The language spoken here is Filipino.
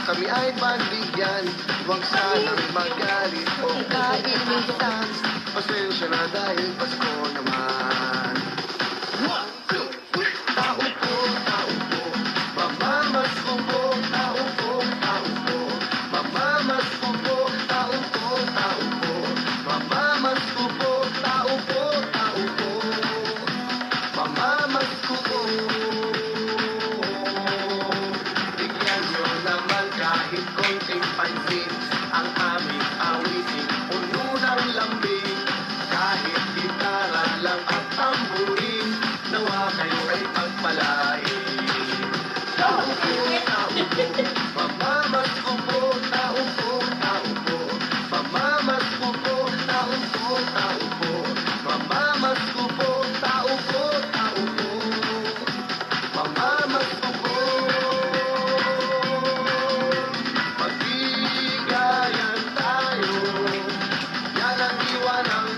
kami ay pagbigyan. Huwag sanang magalit o kainitan. Pasensya na dahil Pasko naman. Tao po, mamamasko po, tao po, mamamasko po, tao po, mamamasko po, tao po, mamamasko po. Bigyan nyo naman kahit konting pansin ang aming awitin, puno ng lambing. Kahit gitara lang at tamburin, nawa kayo ay pagpalain. Tao po, mamamasko po, tao po, mamamasko po, tao po, mamamasko po, tao po, mamamasko po. Magbigayan tayo, yan ang iwan ng